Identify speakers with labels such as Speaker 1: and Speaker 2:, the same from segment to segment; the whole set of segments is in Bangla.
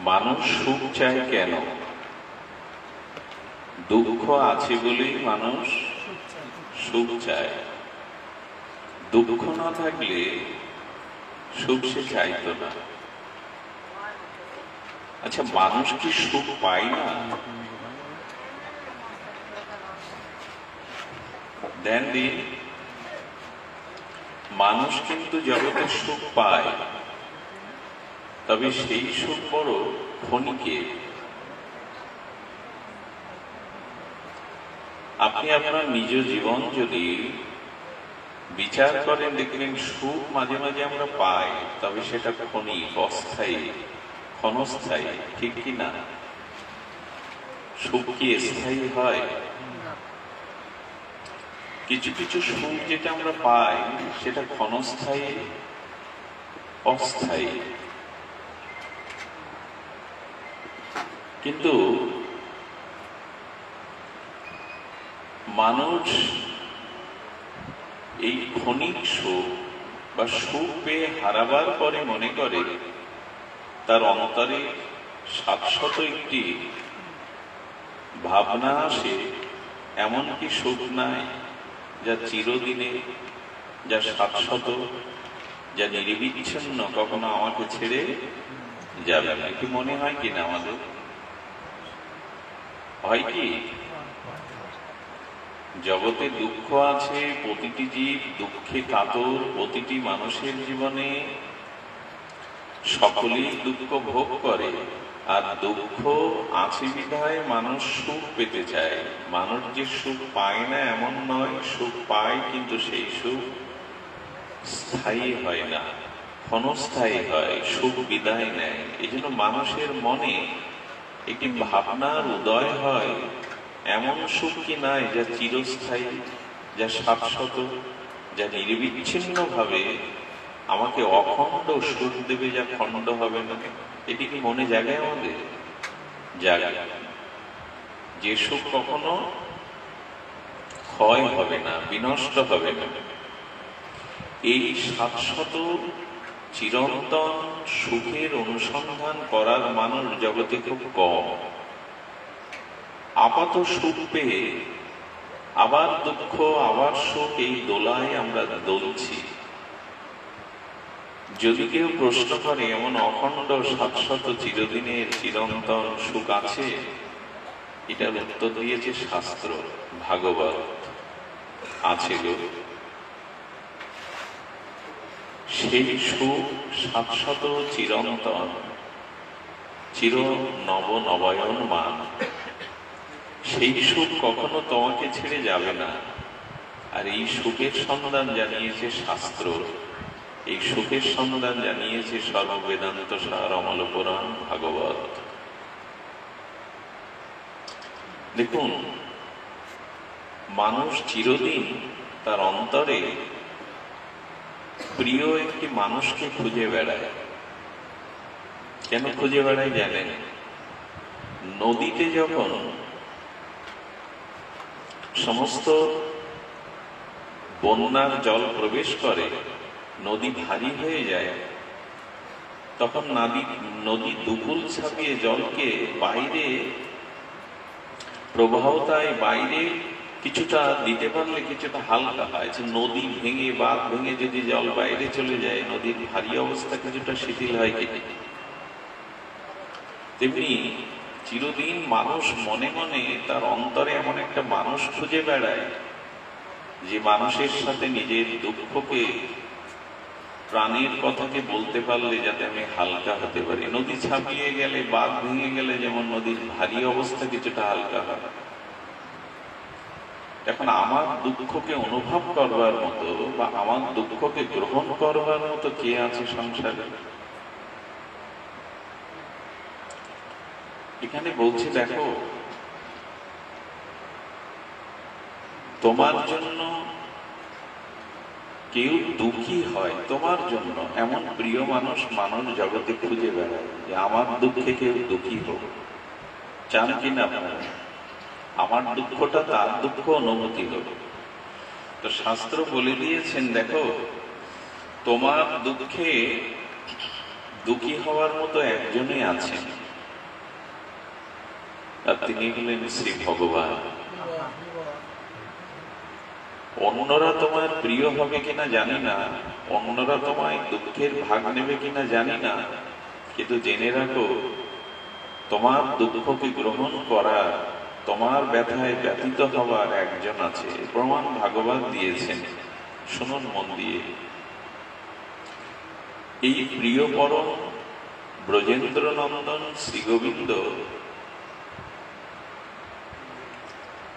Speaker 1: মানুষ সুখ চায় কেন? দুঃখ আছে বলেই মানুষ সুখ চায়। দুঃখ না থাকলে সুখ সে চাইত না। আচ্ছা, মানুষ কি সুখ পায় না? দেন দিন, মানুষ কিন্তু জগতে সুখ পায়, তবে সেই সুখ বড় ক্ষণিকে। আপনি আপনার নিজ জীবন যদি বিচার করেন, দেখবেন সুখ মাঝে মাঝে আমরা পাই, তবে সেটা ক্ষণিক, অস্থায়ী, ক্ষণস্থায়ী, ঠিক কি না? সুখ কি স্থায়ী হয়? কিছু কিছু সুখ যেটা আমরা পাই সেটা ক্ষণস্থায়ী, অস্থায়ী। কিন্তু মানুষ এই ক্ষণিক সুখ বা সুখ পেয়ে হারাবার পরে মনে করে তার অন্তরে শাশ্বত একটি ভাবনা আসে, এমন কি সুখ নাই যা চিরদিনে, যা শাশ্বত, যা নির্বিচ্ছিন্ন, কখনো আমাকে ছেড়ে যাবে না। কি মনে হয় কিনা আমাদের? হয় কি? জগতে দুঃখ আছে, প্রতিটি জীব দুঃখে কাতর, প্রতিটি মানুষের জীবনে সকলেই দুঃখ ভোগ করে। আর দুঃখ আছে বিধায় মানুষ সুখ পেতে চায়। মানুষ যে সুখ পায় না এমন নয়, সুখ পায়, কিন্তু সেই সুখ স্থায়ী হয় না, ক্ষণস্থায়ী হয়, সুখ বিদায় নেয়। এই জন্য মানুষের মনে একটি ভাবনার উদয় হয়, এমন সুখ কি নাই যা চিরস্থায়ী, যা শাশ্বত, যা নির্বিচ্ছিন্ন ভাবে আমাকে অখণ্ড সুখ দেবে, যা খণ্ড হবে না। এটি কি মনে জাগে আমাদের? জাগে। যে সুখ কখনো ক্ষয় হবে না, বিনষ্ট হবে না। এই শাশ্বত চিরন্তন সুখের অনুসন্ধান করার মানুষ জগতে খুব কম। আপাত সুখ পেয়ে আবার দুঃখ, আবার সুখ, এই দোলায় আমরা দলছি। যদি কেউ প্রশ্ন করে এমন অখণ্ড শাশ্বত চিরদিনের চিরন্তন সুখ আছে, এটার উত্তর দিয়েছে শাস্ত্র, ভাগবত। আছে গো, সেই সুখ শাশ্বত, চিরন্তন, চির নব নবায়নমান। সেই সুখ কখনো তোমাকে ছেড়ে যাবে না। আর এই সুখের সন্ধান জানিয়েছে শাস্ত্র, এই সুখের সন্ধান জানিয়েছে সর্ববেদান্ত সার অমল পুরাণ ভাগবত। দেখুন, মানুষ চিরদিন তার অন্তরে প্রিয় একটি মানুষকে খুঁজে বেড়ায়। কেন খুঁজে বেড়ায় জানেন? নদীতে যখন সমস্ত বন্যার জল প্রবেশ করে, নদী ভারী হয়ে যায়, তখন নদী দুকুল ছাপিয়ে জলকে বাইরে প্রবাহতায় বাইরে কিছুটা দিতে পারলে কিছুটা হালকা হয়। নদী ভেঙে, বাঁধ ভেঙে যদি জল বাইরে চলে যায়, নদীর ভারী অবস্থা কিছুটা শিথিল হয় কি? তেমনি চিরদিন মানুষ মনে মনে তার অন্তরে এমন একটা মানুষ খুঁজে বেড়ায়, যে মানুষের সাথে নিজের দুঃখকে, প্রাণের কথাকে বলতে পারলে যাতে আমি হালকা হতে পারি। নদী ছাপিয়ে গেলে, বাঁধ ভেঙে গেলে যেমন নদীর ভারী অবস্থা কিছুটা হালকা হয়, এখন আমার দুঃখকে অনুভব করবার মতো বা আমার দুঃখকে গ্রহণ করবার মতো কে আছে সংসারে? এখানে বলছে, দেখো, তোমার জন্য কেউ দুঃখী হয়, তোমার জন্য এমন প্রিয় মানুষ জগতে খুঁজে বেড়ায় যে আমার দুঃখে কেউ দুঃখী হোক। চান কিনা আপনারা আমার দুঃখটা তার দুঃখ অনুভূতি হোক? তো শাস্ত্র বলে দিয়েছেন, দেখো, তোমার দুঃখে দুঃখী হওয়ার মতো একজনই আছেন, আর তিনি হলেন শ্রী ভগবান। অন্যরা তোমার প্রিয় হবে কিনা জানি না, অন্যরা তোমায় দুঃখের ভাগ নেবে কিনা জানি না, কিন্তু জেনে রাখো তোমার দুঃখকে গ্রহণ করা, তোমার ব্যথায় ব্যথিত হবার একজন আছে। প্রমাণ ভাগবত দিয়েছেন, শুনুন মন দিয়ে। এই প্রিয় পরম ব্রজেন্দ্র নন্দন শ্রী গোবিন্দ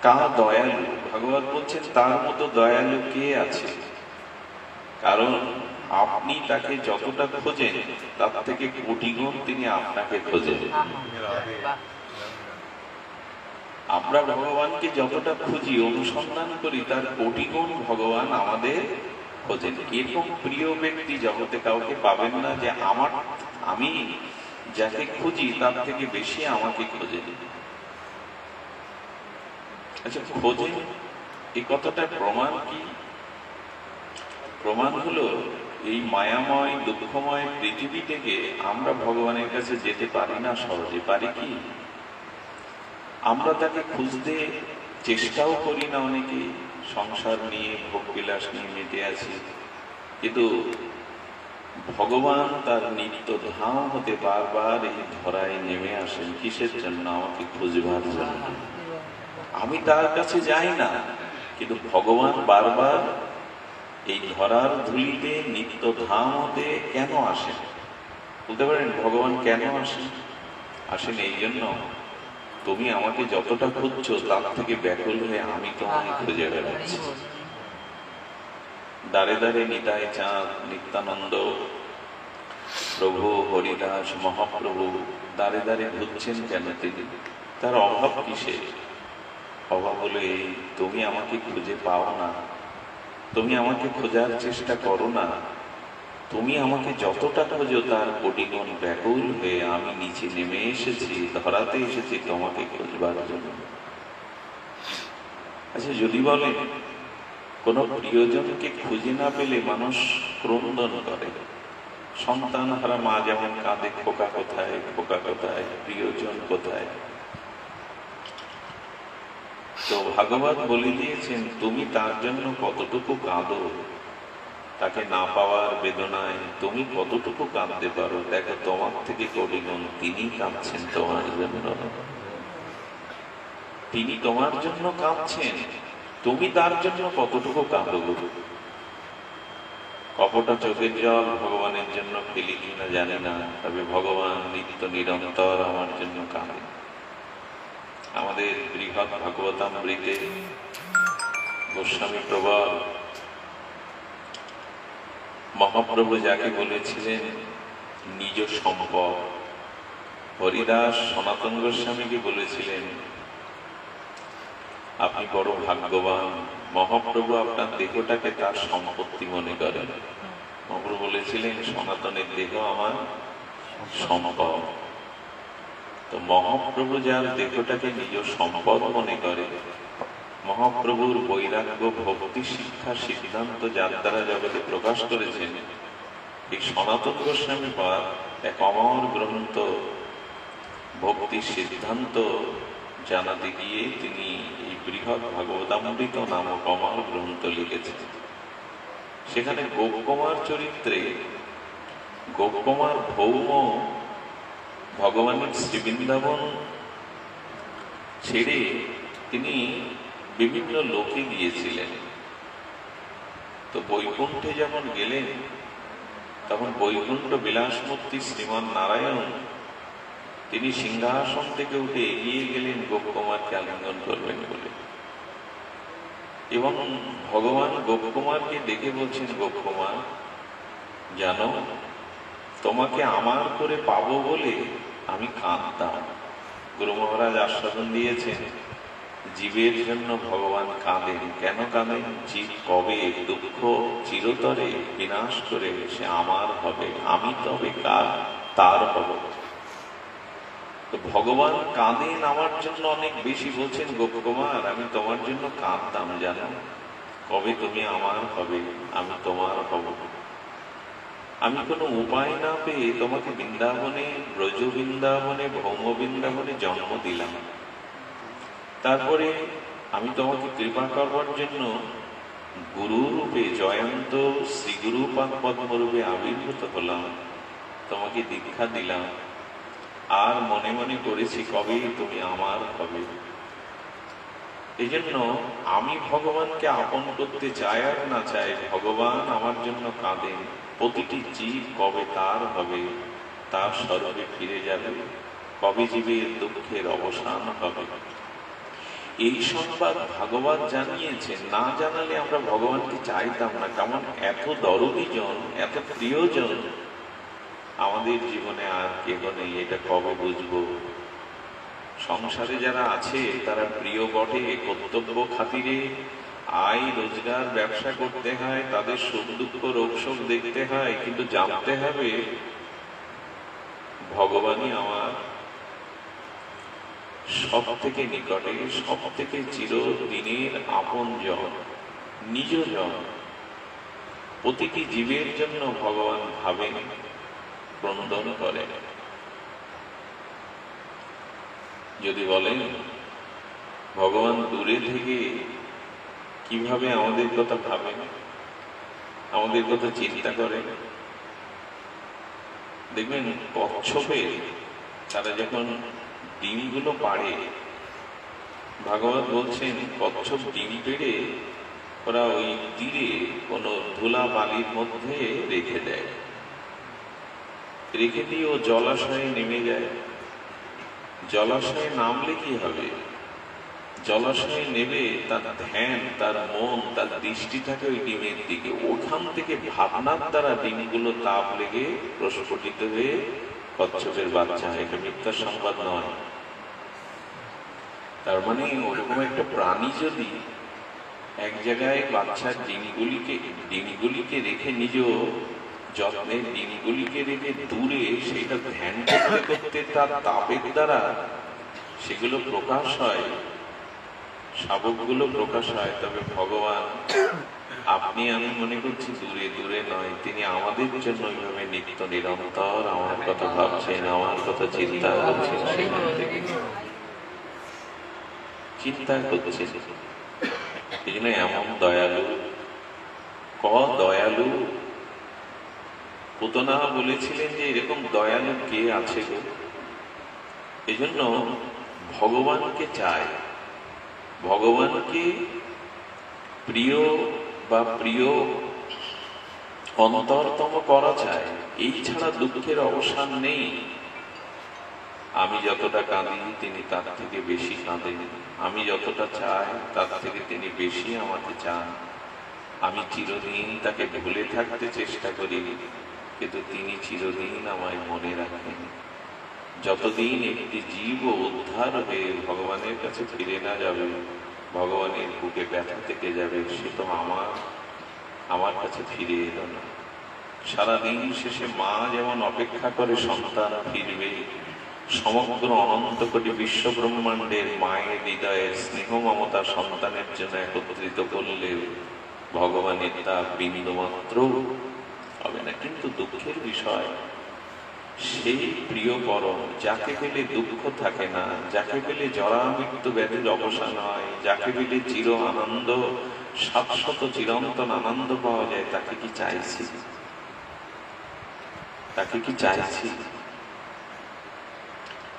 Speaker 1: কা দয়ালু, ভাগবত বলছেন তার মতো দয়ালু কে আছে? কারণ আপনি তাকে যতটা খোঁজেন তার থেকে কোটি গুণ তিনি আপনাকে খোঁজেন। আমরা ভগবানকে যতটা খুঁজি, অনুসন্ধান করি, তার কোটি গুণ ভগবান আমাদের খোঁজেন। এরকম প্রিয় ব্যক্তি জগতে কাউকে পাবেন না যে আমি যাকে খুঁজি তার থেকে বেশি আমাকে খোঁজেন। আচ্ছা, খোঁজেন এই কথাটার প্রমাণ কি? প্রমাণ হলো এই মায়াময় দুঃখময় পৃথিবী থেকে আমরা ভগবানের কাছে যেতে পারি না সহজে। পারি কি? আমরা তাকে খুঁজতে চেষ্টাও করি না, অনেকে সংসার নিয়ে ভোগ বিলাস নিয়ে মেতে আছি, কিন্তু ভগবান তার নিত্য ধাম হতে বারবার এই ধরায় নেমে আসেন। কিসের জন্য? আমাকে খুঁজবার জন্য। আমি তার কাছে যাই না, কিন্তু ভগবান বারবার এই ধরার ধুলিতে নিত্য ধাম হতে কেন আসেন? বলতে পারেন ভগবান কেন আসেন? আসেন এই জন্য, তুমি আমাকে যতটা খুঁজছো তার থেকে ব্যাকুল হয়ে আমি তোমাকে খুঁজে বেড়াচ্ছি। দ্বারে দ্বারে নিতাই চাঁদ, নিত্যানন্দ প্রভু, হরিদাস, মহাপ্রভু দ্বারে দ্বারে ঘুরছেন কেন তিনি? তার অভাব কিসে? অভাব হলো এই, তুমি আমাকে খুঁজে পাও না, তুমি আমাকে খোঁজার চেষ্টা করো না। তুমি আমাকে যতটা খোঁজো তার কোটি গুণ ব্যাকুল হয়ে আমি নিচে নেমে এসেছি, ধরাতে এসেছি তোমাকে খুঁজবার জন্য। আচ্ছা, যদি বলেন কোন প্রিয়জনকে খুঁজে না পেলে মানুষ ক্রন্দন করে, সন্তান হারা মা যেমন কাঁদে, খোকা কোথায়, খোকা কোথায়, প্রিয়জন কোথায়। তো ভাগবত বলে দিয়েছেন তুমি তার জন্য কতটুকু কাঁদো, তাকে না পাওয়ার বেদনায় তুমি কতটুকু কাঁদতে পারো। দেখো, তোমার থেকে কোটি গুণ তিনি কাঁদছেন তোমার জন্য। তিনি তোমার জন্য কাঁদছেন, তুমি তার জন্য কতটুকু কাঁদো। কপটা চোখের জল ভগবানের জন্য ফেলি কিনা জানি না, তবে ভগবান নিত্য নিরন্তর আমার জন্য কাঁদে। আমাদের বৃহৎ ভাগবতামৃতে গোস্বামী প্রবর মহাপ্রভু যাকে বলেছিলেন নিজ সম্পদ, হরিদাস সনাতন গোস্বামীকে বলেছিলেন আপনি বড় ভাগ্যবান, মহাপ্রভু আপনার দেহটাকে তার সম্পত্তি মনে করেন। মহাপ্রভু বলেছিলেন সনাতনের দেহ আমার সম্পদ। তো মহাপ্রভু যার দেহটাকে নিজ সম্পদ মনে করে, মহাপ্রভুর বৈরাগ্য ভক্তি শিক্ষা সিদ্ধান্ত যার দ্বারা জগতে প্রকাশ করেছেন, এই সনাতন গোস্বামী পাদ এক অমর গ্রন্থ ভক্তি সিদ্ধান্ত জানাতে গিয়ে তিনি এই বৃহৎ ভাগবতামৃত নামক অমর গ্রন্থ লিখেছেন। সেখানে গোপকুমার চরিত্রে গোপকুমার ভৌম ভগবানের শ্রীবৃন্দাবন ছেড়ে তিনি বিভিন্ন লোকে গিয়েছিলেন। তো বৈকুণ্ঠে যখন গেলেন তখন বৈকুণ্ঠ বিলাসমূর্তি শ্রীমান নারায়ণ তিনি সিংহাসন থেকে উঠে এগিয়ে গেলেন গোপকুমারকে আলিঙ্গন করবেন বলে, এবং ভগবান গোপকুমারকে দেখে বলছেন, গোপকুমার জানো, তোমাকে আমার করে পাবো বলে আমি কাঁদতাম। গুরু মহারাজ আস্বাদন দিয়েছেন জীবের জন্য ভগবান কাঁদেন। কেন কাঁদেন? জীব কবে দুঃখ চিরতরে বিনাশ করে সে আমার হবে, আমি তবে কার তার হব। তো ভগবান কাঁদেন আমার জন্য অনেক বেশি। বলছেন গোপকুমার আমি তোমার জন্য কাঁদতাম, জানো, কবে তুমি আমার হবে, আমি তোমার হব। আমি কোনো উপায় না পেয়ে তোমাকে বৃন্দাবনে, ব্রজ বৃন্দাবনে, ভৌম বৃন্দাবনে জন্ম দিলাম। তারপরে আমি তোমাকে কৃপা করবার জন্য গুরুরূপে জয়ন্ত শ্রীগুরুপাদ পদ্মরূপে আবির্ভূত হলাম, তোমাকে দীক্ষা দিলাম, আর মনে মনে করেছি কবে তুমি আমার হবে। এই জন্য আমি ভগবানকে আপন করতে চাই আর না চাই, ভগবান আমার জন্য কাঁদেন। প্রতিটি জীব কবে তার হবে, তার স্বরূপে ফিরে যাবে, কবে জীবের দুঃখের অবসান হবে, এই সংবাদ ভাগবত জানিয়েছেন। না জানালে আমরা ভগবানকে চাইতাম না। কেমন এত দরদীজন, এত প্রিয়জন আমাদের জীবনে আর কেহ নেই, এটা কবে বুঝবো? সংসারে যারা আছে তারা প্রিয় বটে, কর্তব্য খাতিরে আয় রোজগার ব্যবসা করতে হয়, তাদের সুখ দুঃখ রোগ শোক দেখতে হয়, কিন্তু জানতে হবে ভগবানই আমার সব থেকে নিকটে, সব থেকে চিরদিনের আপন জন, নিজ জন। প্রতিটি জীবের জন্য ভগবান ভাবেন, ক্রন্দন করেন। যদি বলেন ভগবান দূরে থেকে কিভাবে আমাদের কথা ভাবেন, আমাদের কথা চিন্তা করেন, দেখবেন কচ্ছপে তারা যখন ডিমগুলো পাড়ে, ভাগবত বলছেন কচ্ছপ ডিম পেড়ে ওরা ওই তীরে কোনো ধুলা বালির মধ্যে রেখে দেয়, রেখে দিয়ে ও জলাশয়ে নেমে যায়। জলাশয়ে নামলে কি হবে? জলাশয়ে নেমে তার ধ্যান, তার মন, তার দৃষ্টি থাকে ওই ডিমের দিকে। ওখান থেকে ভাবনার দ্বারা ডিমগুলো তাপ লেগে প্রস্ফুটিত হয়ে কচ্ছপের বাচ্চা হয়। এটা মিথ্যা সংবাদ নয়। তার মানে ওরকম একটা প্রাণী যদি এক জায়গায় বাচ্চার ডিমগুলিকে রেখে, নিজ যত্নের ডিমগুলিকে রেখে দূরে সেটা ধ্যান করতে করতে তার তাপের দ্বারা সেগুলো প্রকাশ হয়, শাবকগুলো প্রকাশ হয়, তবে ভগবান আপনি আমি মনে করছি দূরে দূরে নয়, তিনি আমাদের জন্য ওইভাবে নিত্য নিরন্তর আমার কথা ভাবছেন, আমার কথা চিন্তা করছেন, সেখান থেকে চিন্তা করছেন। এই জন্য এমন দয়ালু, দয়ালু পুতনা বলেছিলেন যে এরকম দয়ালু কে আছে গো? এই জন্য ভগবানকে চায়, ভগবানকে প্রিয় বা প্রিয় অন্তরতম করা চায়। এই ছাড়া দুঃখের অবসান নেই। আমি যতটা কাঁদি তিনি তার থেকে বেশি কাঁদেন, আমি যতটা চাই তার থেকে তিনি বেশি আমাকে চান। আমি চিরদিন তাকে ভুলে থাকতে চেষ্টা করি, কিন্তু তিনি চিরদিন আমায় মনে রাখেন। যতদিন একটি জীব উদ্ধার হয়ে ভগবানের কাছে ফিরে না যাবে, ভগবানের বুকে ব্যথা থেকে যাবে, সে তো আমার কাছে ফিরে এলো না। সারাদিন শেষে মা যেমন অপেক্ষা করে সন্তান ফিরবে, সমগ্র অনন্ত কোটি বিশ্ব ব্রহ্মাণ্ডের মায়ের হৃদয়ের স্নেহ মমতা সন্তানের জন্য একত্রিত করলে ভগবানের তা বিন্দুমাত্র হবে না। কিন্তু দুঃখের বিষয়, সেই প্রিয় পরম যাকে পেলে দুঃখ থাকে না, যাকে পেলে জরা মৃত্যু ব্যাধির অবসান হয়, যাকে পেলে চির আনন্দ, শাশ্বত চিরন্তন আনন্দ পাওয়া যায়, তাকে কি চাইছি? তাকে কি চাইছি?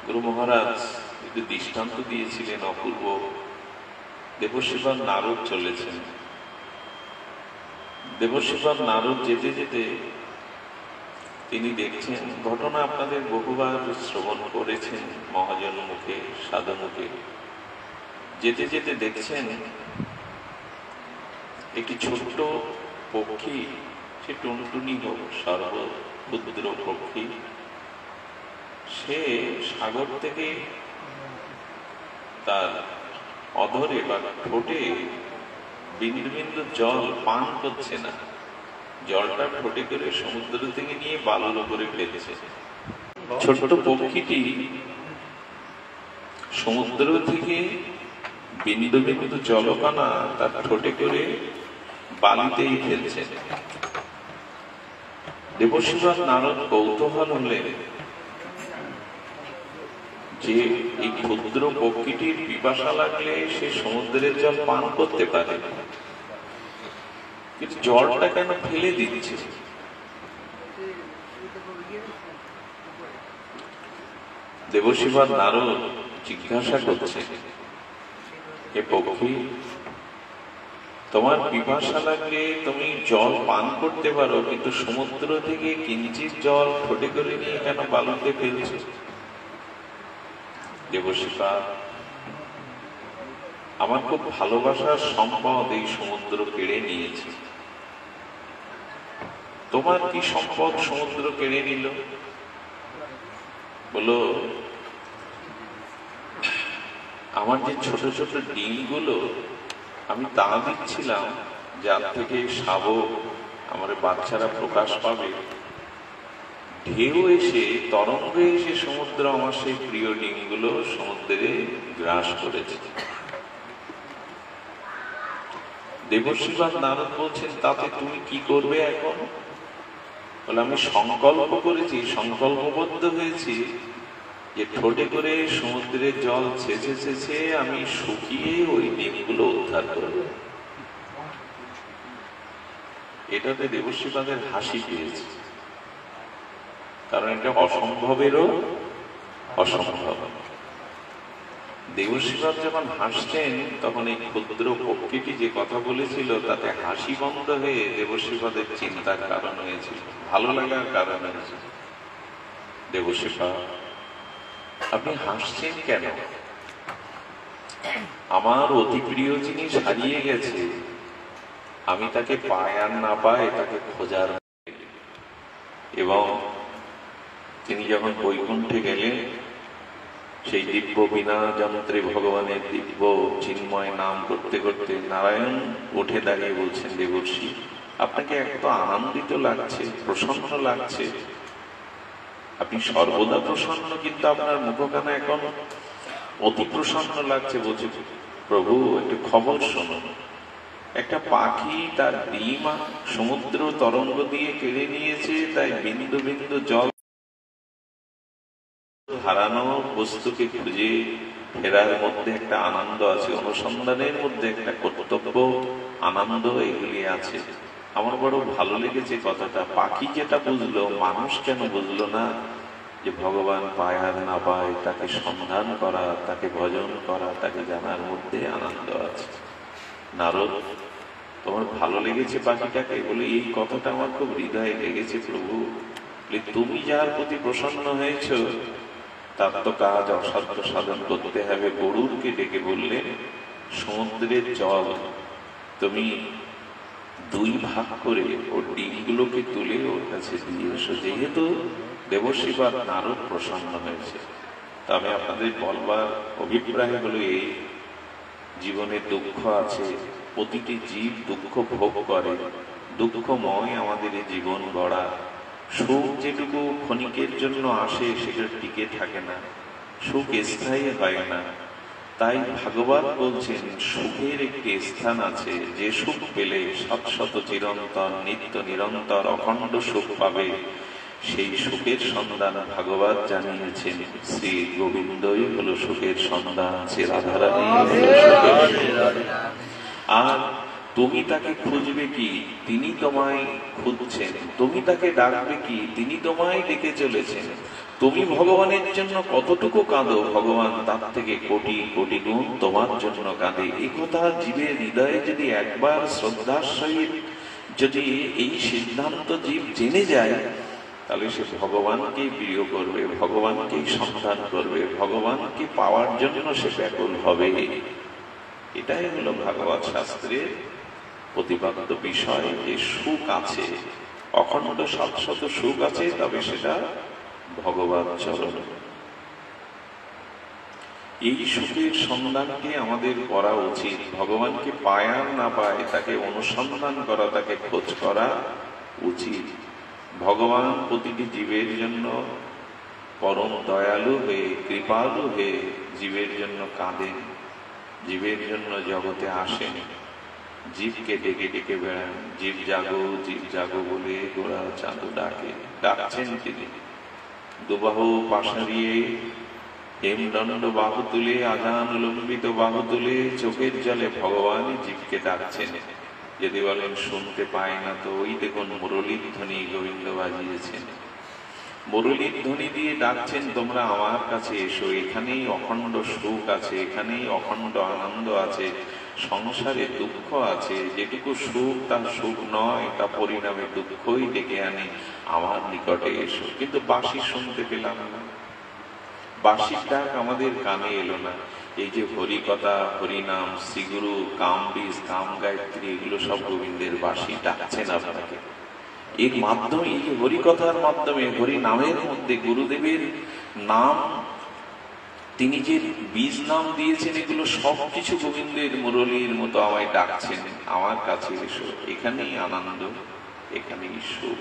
Speaker 1: গুরু মহারাজ একটু দৃষ্টান্ত দিয়েছিলেন অপূর্ব। দেবশিবান নারদ চলেছেন, দেবশিবান নারদ যেতে যেতে তিনি দেখছেন, ঘটনা আপনাদের বহুবার শ্রবণ করেছেন মহাজন মুখে, সাধু মুখে। যেতে যেতে দেখছেন একটি ছোট্ট পক্ষী, সে টুনটুনি হোক, সর্বক্ষুদ্র পক্ষী, সে সাগর থেকে তার অধরে বা ঠোঁটে বিন্দু বিন্দু জল পান করছে না, জলটা ঠোঁটে করে সমুদ্র থেকে নিয়ে বালুর উপরে ফেলেছে। ছোট্ট পক্ষীটি সমুদ্র থেকে বিন্দু বিন্দু জলকণা তার ঠোঁটে করে বালিতেই ফেলছে। দেবশিবান নারদ কৌতূহল হলেন, যে এই ক্ষুদ্র পক্ষীটির পিপাসা লাগলে সে সমুদ্রের জল পান করতে পারে, কিন্তু জলটা কেন ফেলে দিচ্ছে? দেবশিবাদ নারদ জিজ্ঞাসা করছে, হে পক্ষী, তোমার পিপাসা লাগলে তুমি জল পান করতে পারো, কিন্তু সমুদ্র থেকে কিঞ্চিত জল ঠোঁটে করে নিয়ে কেন বালুতে ফেলছো? দেবশিবাদ, আমার খুব ভালোবাসার সম্পদ এই সমুদ্র কেড়ে নিয়েছে। তোমার কি সম্পদ সমুদ্র কেড়ে নিল? বলো, আমার যে ছোট ছোট ডিমগুলো আমি তা দিচ্ছিলাম, যার থেকে শাবক আমার বাচ্চারা প্রকাশ পাবে, ঢেউ এসে তরঙ্গ এসে সমুদ্র আমার সেই প্রিয় ডিমগুলো সমুদ্রে গ্রাস করেছে। দেবশিবাদ নারদ বলছেন, তাতে তুমি কি করবে এখন? বলে, আমি সংকল্প করেছি, সংকল্পবদ্ধ হয়েছি যে ঠোঁটে করে সমুদ্রের জল ছেঁচে ছেঁচে আমি শুকিয়ে ওই ডিমগুলো উদ্ধার করব। এটাতে দেবশিবাদের হাসি পেয়েছে, কারণ এটা অসম্ভবেরও অসম্ভব। দেবশিবাদ যখন হাসছেন, তখন এই ক্ষুদ্র পক্ষীটি যে কথা বলেছিল তাতে হাসি বন্ধ হয়ে দেবশিবাদের চিন্তার কারণ হয়েছিল, ভালো লাগার কারণ হয়েছিল। দেবশিবাদ, আপনি হাসছেন কেন? আমার অতি প্রিয় জিনিস হারিয়ে গেছে, আমি তাকে পাই আর না পাই তাকে খোঁজার। এবং তিনি যখন বৈকুণ্ঠে গেলেন, সেই দিব্য বিনা যন্ত্রে ভগবানের দিব্য চিন্ময় নাম করতে করতে নারায়ণ উঠে দাঁড়িয়ে বলছেন, দেবর্ষি, আপনাকে এত আনন্দিত লাগছে, প্রসন্ন লাগছে, আপনি সর্বদা প্রসন্ন, কিন্তু আপনার মুখখানা এখন অতি প্রসন্ন লাগছে। বলছে, প্রভু একটু খবর শুনুন, একটা পাখি তার ডিম সমুদ্র তরঙ্গ দিয়ে কেড়ে নিয়েছে, তাই বিন্দু বিন্দু জল হারানো বস্তুকে খুঁজে ফেরার মধ্যে একটা আনন্দ আছে, অনুসন্ধানের মধ্যে একটা কর্তব্য আনন্দ এগুলি আছে। আমার বড় ভালো লেগেছে কথাটা। পাখি যেটা বুঝলো, মানুষ কেন বুঝলো না যে ভগবান পায় আর না পায় তাকে সন্ধান করা, তাকে ভজন করা, তাকে জানার মধ্যে আনন্দ আছে। নারদ, তোমার ভালো লেগেছে পাখিটাকে? বলে, এই কথাটা আমার খুব হৃদয়ে লেগেছে প্রভু। তুমি যার প্রতি প্রসন্ন হয়েছ তার তো কাজ অসাধ্য সাধন করতে হবে। গরুরকে ডেকে বললেন, সমুদ্রের জল তুমি দুই ভাগ করে ওর ডিমগুলোকে তুলে ওর কাছে দিয়ে এসো। যেহেতু দেবশিবাদ নারদ প্রসন্ন হয়েছে, তবে আপনাদের বলবার অভিপ্রায় হলো এই, জীবনে দুঃখ আছে, প্রতিটি জীব দুঃখ ভোগ করে, দুঃখময় আমাদের এই জীবন গড়া। সুখ যেটুকু ক্ষণিকের জন্য আসে সেটা টিকে থাকে না, সুখ স্থায়ী হয় না। তাই ভাগবত বলছেন, সুখের একটি স্থান আছে, যে সুখ পেলে শত চিরন্তন নিত্য নিরন্তর অখণ্ড সুখ পাবে। সেই সুখের সন্ধান ভাগবত জানিয়েছেন, শ্রী গোবিন্দই হলো সুখের সন্ধান, শ্রী রাধারানী হলো সুখের। আর তুমি তাকে খুঁজবে কি? তিনি তোমায় খুঁজছেন। তুমি তাকে ডাকবে কি? তিনি তোমায় ডেকে চলেছেন। তুমি ভগবানের জন্য কতটুকু কাঁদো, ভগবান তার থেকে কোটি কোটি গুণ তোমার জন্য কাঁদে। এই কথা জীবের হৃদয়ে যদি একবার শ্রদ্ধার সহিত যদি এই সিদ্ধান্ত জীব জেনে যায়, তাহলে সে ভগবানকেই প্রিয় করবে, ভগবানকেই সন্ধান করবে, ভগবানকে পাওয়ার জন্য সে ব্যাকুল হবে। এটাই হলো ভাগবত শাস্ত্রের প্রতিপাদ্য বিষয়, যে সুখ আছে, অখণ্ড শাশ্বত সুখ আছে, তবে সেটা ভগবত চরণ। এই সুখের সন্ধানকে আমাদের করা উচিত। ভগবানকে পায় আর না পায় তাকে অনুসন্ধান করা, তাকে খোঁজ করা উচিত। ভগবান প্রতিটি জীবের জন্য পরম দয়ালু হয়ে, কৃপালু হয়ে জীবের জন্য কাঁদেন, জীবের জন্য জগতে আসেন, জীবকে ডেকে ডেকে বেড়ান। জীব জাগো বলে গোড়া চাঁদু ডাকছেন তিনি। দুবাহু পাশারিয়ে হেমদণ্ড বাহু তুলে, আজান লম্বিত বাহু তুলে চোখের জলে ভগবানই জীবকে ডাকছেন। যদি বলেন শুনতে পায় না, তো ওই দেখুন মুরলীর ধ্বনি গোবিন্দ বাজিয়েছেন, মুরলীর ধ্বনি দিয়ে ডাকছেন, তোমরা আমার কাছে এসো, এখানেই অখণ্ড সুখ আছে, এখানেই অখণ্ড আনন্দ আছে। সংসারে দুঃখ আছে, যেটুকু সুখ তা সুখ নয়, তা পরিণামে দুঃখই ডেকে আনে, আমার নিকটে এসো। কিন্তু বাঁশি শুনতে পেলাম না, বাঁশির ডাক আমাদের কানে এলো না। এই যে হরিকথা, হরিনাম, শ্রীগুরু, কামবীজ, কাম গায়ত্রী, এগুলো সব গোবিন্দের বাঁশি ডাকছেন আপনাকে। এর মাধ্যমে, এই যে হরিকথার মাধ্যমে, হরি নামের মধ্যে গুরুদেবের নাম, তিনি যে বীজ নাম দিয়েছেন, এগুলো সবকিছু গোবিন্দের মুরলীর মতো আমায় ডাকছেন, আমার কাছে এসো, এখানেই আনন্দ, এখানেই সুখ।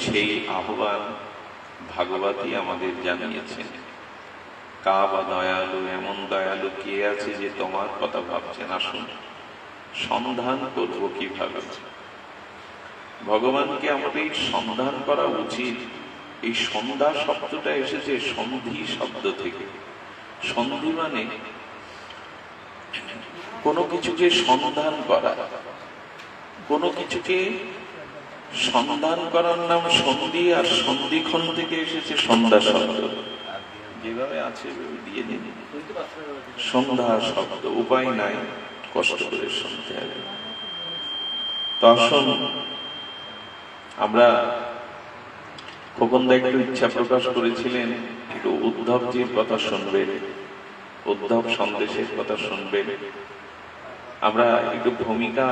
Speaker 1: সেই আহ্বান ভাগবতী আমাদের জানিয়েছেন। কা বা দয়ালু, এমন দয়ালু কে আছে যে তোমার কথা ভাবছেন? আসুন সন্ধান করব কিভাবে। ভগবানকে আমাদের সন্ধান করা উচিত। এই সন্ধ্যা শব্দটা এসেছে সন্ধি শব্দ থেকে। সন্ধি মানে কোনো কিছুকে সন্ধান করা, কোনো কিছুকে সন্ধান করার নাম সন্ধি, আর সন্ধিক্ষণ থেকে এসেছে সন্ধ্যা শব্দ। যেভাবে আছে দিয়ে দিন, সন্ধ্যা শব্দ, উপায় নাই, কষ্ট করে শুনতে হবে। তো আসুন, আমরা খোকনদা একটু ইচ্ছা প্রকাশ করেছিলেন একটু উদ্ধবজির কথা শুনবেন, উদ্ধব সন্দেশের কথা শুনবেন। আমরা একটু ভূমিকা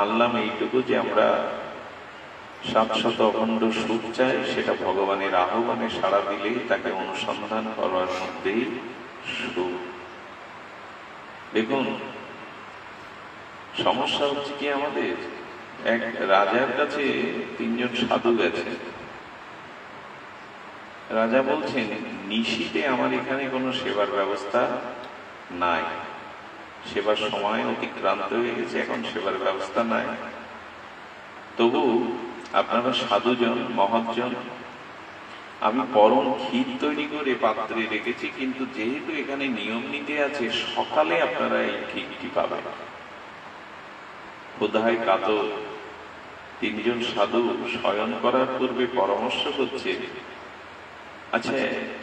Speaker 1: আনলাম এইটুকু যে আমরা শাশ্বত অখণ্ড সুখ চাই, সেটা ভগবানের আহ্বানে সাড়া দিলেই, তাকে অনুসন্ধান করার মধ্যেই সুখ। দেখুন, সমস্যা হচ্ছে কি, আমাদের এক রাজার কাছে তিনজন সাধু গেছে। রাজা বলছেন, নিশিতে আমার এখানে কোনো সেবার ব্যবস্থা নাই, সেবার সময় অতিক্রান্ত হয়ে গেছে, এখন সেবার ব্যবস্থা নাই। তবু আপনারা সাধুজন, মহৎজন, আমি পরম ক্ষীর তৈরি করে পাত্রে রেখেছি, কিন্তু যেহেতু এখানে নিয়ম নীতি আছে, সকালে আপনারা এই ক্ষীরটি পাবেন। ক্ষুধায় কাতর তিনজন সাধু শয়ন করার পূর্বে পরামর্শ করছে, আচ্ছা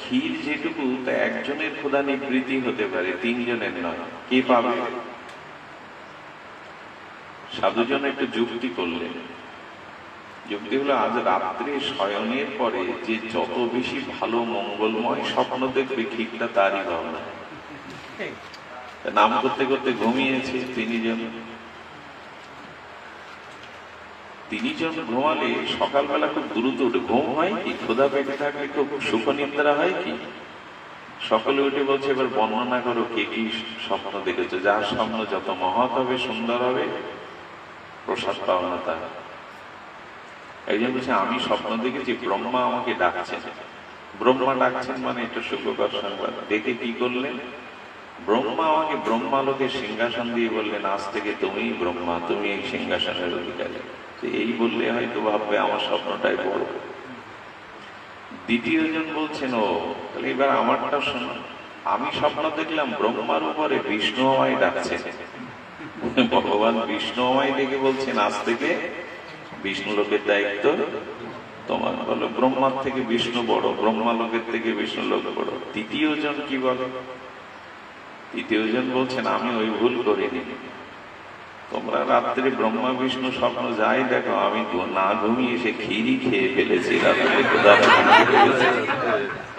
Speaker 1: ক্ষীর যেটুকু, তা একজনের ক্ষুধা নিবৃত্তি হতে পারে, তিনজনের নয়, কে পাবে? সাধুজন একটু যুক্তি করলেন। যুক্তি হলো, আজ রাত্রে শয়নের পরে যে যত বেশি ভালো মঙ্গলময় স্বপ্ন দেখবে, ক্ষীরটা তারই ভাবনা। নাম করতে করতে ঘুমিয়েছে তিনজন। ঘুমালে সকালবেলা খুব দ্রুত উঠে ঘুম হয় কি? ক্ষুধা পেটে থাকলে খুব সুখ নিদ্রা হয় কি? সকলে উঠে বলছে, এবার বর্ণনা করো কে কি স্বপ্ন দেখেছো। যার স্বপ্ন যত মহৎ হবে, সুন্দর হবে, প্রসাদ পাওনা তার। একজন বলছে, আমি স্বপ্ন দেখেছি ব্রহ্মা আমাকে ডাকছেন। ব্রহ্মা ডাকছেন মানে এটা সুখকর সংবাদ। দেখে কি করলেন? ব্রহ্মা আমাকে ব্রহ্মালোকে সিংহাসন দিয়ে বললেন, আজ থেকে তুমিই ব্রহ্মা, তুমি এই সিংহাসনের অধিকারী। এই বললে হয়তো ভাববে আমার স্বপ্নটাই বড়। দ্বিতীয় জন বলছেন, ও তাহলে এবার আমারটা শোনো, আমি স্বপ্ন দেখলাম ব্রহ্মার উপরে বিষ্ণু আমায় ডাকছেন। ভগবান বিষ্ণু আমায় ডেকে বলছেন, আজ থেকে বিষ্ণু লোকের দায়িত্ব তোমার। বলো, ব্রহ্মার থেকে বিষ্ণু বড়, ব্রহ্মা লোকের থেকে বিষ্ণু লোক বড়। তৃতীয় জন কি বলে? তৃতীয় জন বলছেন, আমি ওই ভুল করিনি, তোমরা রাত্রে ব্রহ্মা বিষ্ণু স্বপ্ন যাই দেখো, আমি না ঘুমিয়ে সে ক্ষীরই খেয়ে ফেলেছি রাত্রে।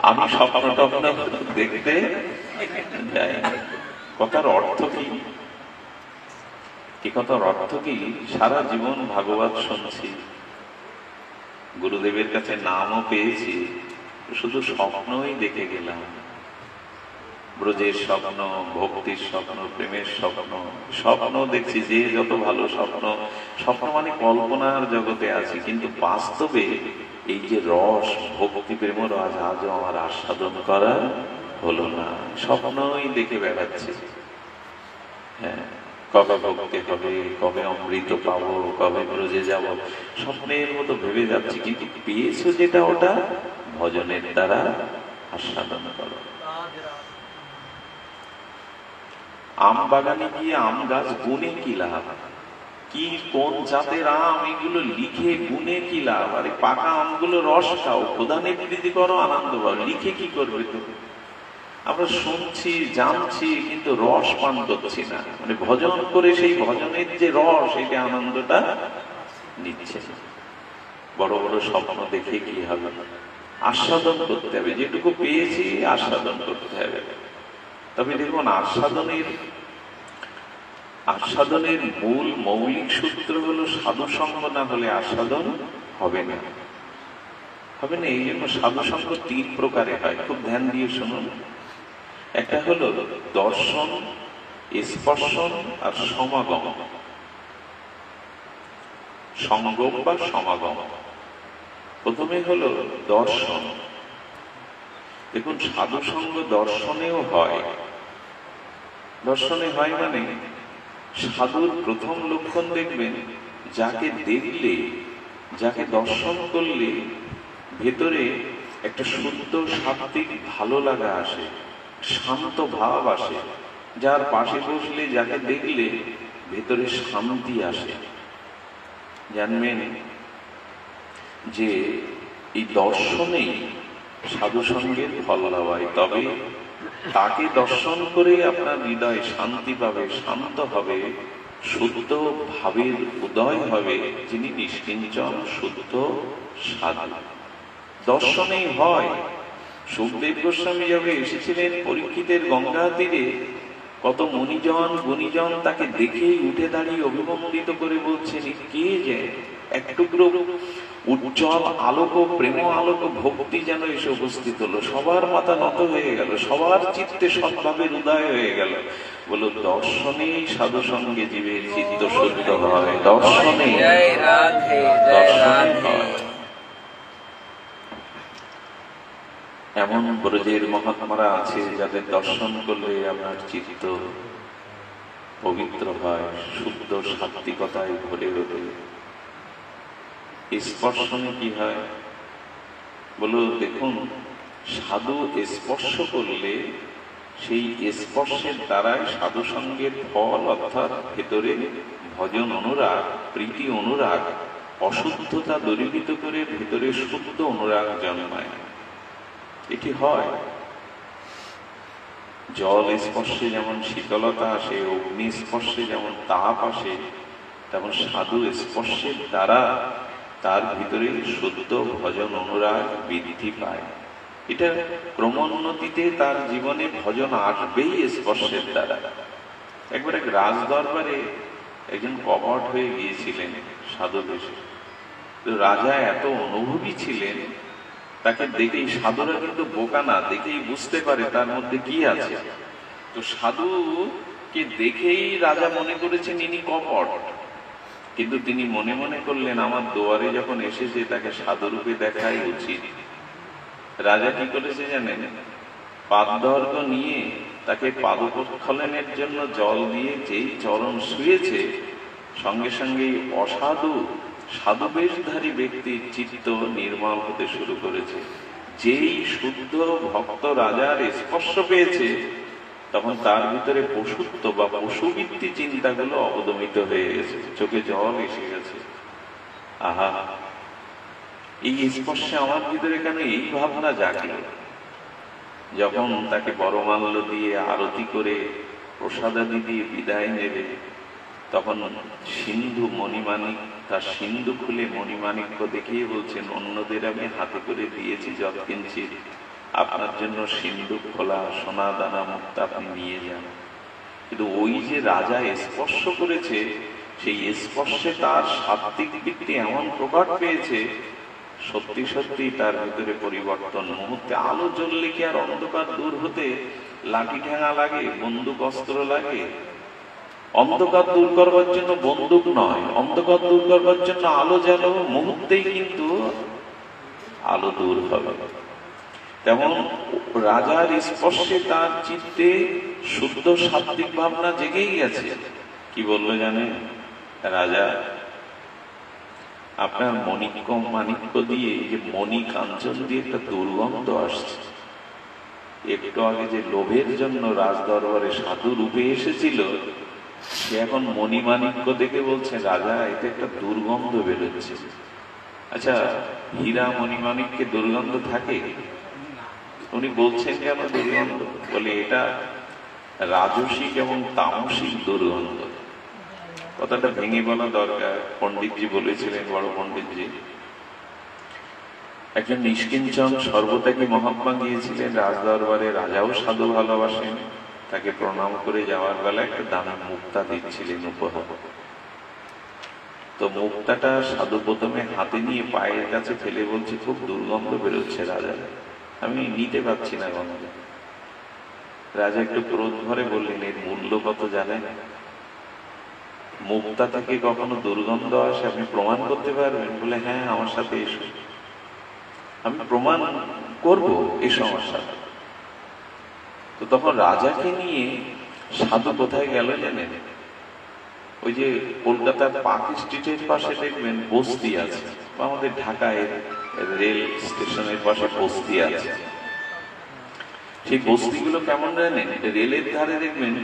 Speaker 1: আমি স্বপ্ন টপ্ন দেখতে যাই। কথার অর্থ কি? এই কথার অর্থ কি? সারা জীবন ভাগবত শুনছি, গুরুদেবের কাছে নামও পেয়েছি, শুধু স্বপ্নই দেখে গেলাম। ব্রজের স্বপ্ন, ভক্তির স্বপ্ন, প্রেমের স্বপ্ন, স্বপ্ন দেখছি যে যত ভালো স্বপ্ন। স্বপ্ন মানে কল্পনার জগতে আছি, কিন্তু বাস্তবে এই যে রস, ভক্তি, প্রেম রস আজও আমার আস্বাদন করা হলো না। স্বপ্নই দেখে বেড়াচ্ছে। হ্যাঁ, কবে ভক্তি হবে, কবে অমৃত পাবো, কবে ব্রজে যাব, স্বপ্নের মতো ভেবে যাচ্ছি। কিন্তু পেয়েছো যেটা, ওটা ভজনের দ্বারা আস্বাদন করো। আম বাগানে গিয়ে আম গাছ গুনে কি লাভ, কি কোন জাতের আম এগুলো লিখে গুনে কি লাভ? আরে পাকা আমগুলো রস খাও, খোদা নিবৃত্তি করো, আনন্দ পাও, লিখে কি করবে তো? আমরা শুনছি জানছি কিন্তু রস পান করছি না, মানে ভজন করে সেই ভজনের যে রস, এই যে আনন্দটা নিচ্ছে। বড় বড় স্বপ্ন দেখে কি হবে? আস্বাদন করতে হবে, যেটুকু পেয়েছি আস্বাদন করতে হবে। তবে দেখুন, আস্বাদনের মূল মৌলিক সূত্র হলো সাধু সঙ্গ না হলে আস্বাদন হবে না। হবে না, এই জন্য সাধু সঙ্গ 3 প্রকারে হয়, খুব ধ্যান দিয়ে শুনুন। একটা হলো দর্শন, স্পর্শন আর সমাগম। সঙ্গম বা সমাগম। প্রথমে হলো দর্শন। দেখুন, সাধু সঙ্গ দর্শনেও হয়। দর্শনে হয় মানে সাধুর প্রথম লক্ষণ দেখবেন, যাকে দেখলে, যাকে দর্শন করলে ভেতরে একটা শুদ্ধ সাত্ত্বিক ভালো লাগা আসে, শান্ত ভাব আসে। যার পাশে বসলে, যাকে দেখলে ভেতরে শান্তি আসে। জানবেন যে এই দর্শনেই সাধু সঙ্গের ফল লাভায়। তবে তাকে দর্শন করে আপনার হৃদয় শান্তি পাবে, শান্ত হবে, শুদ্ধ ভাবের উদয় হবে, যিনি নিষ্কিঞ্চন শুদ্ধ সাধু। দর্শনেই হয়। সুখদেব গোস্বামী যবে এসেছিলেন পরীক্ষিতের গঙ্গা তীরে, কত মণিজন গুণীজন তাকে দেখেই উঠে দাঁড়িয়ে অভিনন্দিত করে বলছেন, কে যে এক টুকরো উজ্জ্বল আলোক, প্রেম আলোক, ভক্তি যেন এসে উপস্থিত হলো। সবার মাথা নত হয়ে গেল, সবার চিত্তে সদ্ভাবের উদয় হয়ে গেল। বলো, দর্শনেই সাধু সঙ্গে জীবের চিত্ত শুদ্ধ হয়। দর্শনেই হয়। এমন ব্রজের মহাত্মারা আছে যাদের দর্শন করলে আপনার চিত্ত পবিত্র হয়, শুদ্ধ সাত্ত্বিকতায় ভরে ওঠে। স্পর্শনে কি হয় বলো, দেখুন, সাধু স্পর্শ করলে সেই স্পর্শের দ্বারাই সাধু সঙ্গের ফল, অর্থাৎ ভেতরে ভজন অনুরাগ, প্রীতি অনুরাগ, অশুদ্ধতা দূরীভূত করে ভেতরে শুদ্ধ অনুরাগ জন্মায়। এটি হয়। জল স্পর্শে যেমন শীতলতা আসে, অগ্নি স্পর্শে যেমন তাপ আসে, তেমন সাধু স্পর্শের দ্বারা তার ভিতরে শুদ্ধ ভজন অনুরাগ বৃদ্ধি পায়। এটা ক্রমোন্নতিতে তার জীবনে ভজন আসবেই স্পর্শের দ্বারা। একবার এক রাজ দরবারে একজন কপট হয়ে গিয়েছিলেন সাধু বেশে। রাজা এত অনুভবী ছিলেন, তাকে দেখেই, সাধুরা কিন্তু বোকা না, দেখেই বুঝতে পারে তার মধ্যে কি আছে। তো সাধুকে দেখেই রাজা মনে করেছেন ইনি কপট, কিন্তু তিনি মনে মনে করলেন, আমার দুয়ারে যখন এসেছে তাকে সাধুরূপে দেখাই উচিত। রাজা কি করেছে জানেন? পাদদর্ঘ নিয়ে তাকে পাদপ্রক্ষালনের জন্য জল দিয়ে যেই চরণ শুয়েছে, সঙ্গে সঙ্গে অসাধু সাধু বেশধারী ব্যক্তির চিত্ত নির্মল হতে শুরু করেছে। যেই শুদ্ধ ভক্ত রাজার স্পর্শ পেয়েছে, তখন তার ভিতরে পশুত্ব বা পশুবৃত্তি চিন্তাগুলো অবদমিত হয়ে গেছে, চোখে জল এসে গেছে। আহা, এই স্পর্শে আমার ভিতরে কেন এই ভাবনা জাগে? যখন তাকে বড়মাল্য দিয়ে আরতি করে প্রসাদাদি দিয়ে বিদায় নেবে, তখন সিন্ধু মণিমাণিক, তার সিন্ধু খুলে মণিমাণিক্য দেখিয়ে বলছেন, অন্যদের আমি হাতে করে দিয়েছি যৎকিঞ্চিৎ, আপনার জন্য সিন্ধু খোলা সোনা দানা মুক্তা আপনি নিয়ে যান। কিন্তু ওই যে রাজা স্পর্শ করেছে, সেই স্পর্শে তার সাত্ত্বিক বৃত্তি এমন প্রকাশ পেয়েছে, সত্যি সত্যি তার ভিতরে পরিবর্তন। মুহূর্তে আলো জ্বললে কি আর অন্ধকার দূর হতে লাঠি ঠেঙা লাগে, বন্দুক অস্ত্র লাগে? অন্ধকার দূর করবার জন্য বন্দুক নয়, অন্ধকার দূর করবার জন্য আলো জ্বালো, মুহূর্তেই কিন্তু আলো দূর হবে। তেমন রাজার স্পর্শে তার চিত্তে শুদ্ধ সাত্ত্বিক ভাবনা জেগেই গেছে। কি বললো জানেন রাজা? আপনার মাণিক্য দিয়ে, যে মণি কাঞ্চন দিয়ে একটা দুর্গন্ধ আসছে, একটু আগে যে লোভের জন্য রাজদরবারে সাধু রূপে এসেছিল, সে এখন মণিমাণিক্য দেখে বলছে, রাজা এটা একটা দুর্গন্ধ বেরোচ্ছে। আচ্ছা, হীরা মণিমাণিক্যে দুর্গন্ধ থাকে? উনি বলছেন কেন দুর্গন্ধ? বলে এটা রাজসিক এবং তামসিক দুর্গন্ধ। কথাটা ভেঙে বলা দরকার। পণ্ডিতজি বলেছিলেন, বড় পণ্ডিতজি, একজন নিষ্কিঞ্চন সর্বত্যাগী মহাত্মা গিয়েছিলেন রাজদরবারে। রাজাও সাধু ভালোবাসেন, তাকে প্রণাম করে যাওয়ার বেলা একটা দামি মুক্তা দিচ্ছিলেন উপহার। তো মুক্তাটা সাধু প্রথমে হাতে নিয়ে পায়ের কাছে ফেলে বলছে, খুব দুর্গন্ধ বেরোচ্ছে রাজা, আমি নিতে পারছি না গন্ধ। রাজা একটু ক্রোধ ভরে বললেন, এর মূল্য কত জানেন? মুক্তা থেকে কখনো দুর্গন্ধ আসে? আপনি প্রমাণ করতে পারবেন? বলে, হ্যাঁ, আমার সাথে এসো, আমি প্রমাণ করব এসো আমার সাথে। তো তখন রাজাকে নিয়ে সাধু কোথায় গেল জানেন? ওই যে কলকাতার পার্ক স্ট্রিটের পাশে দেখবেন বস্তি আছে, বা আমাদের ঢাকায় রেল স্টেশনের পাশে বস্তি আছে। সেই বস্তিগুলো কেমন জানেন? রেলের ধারে দেখবেন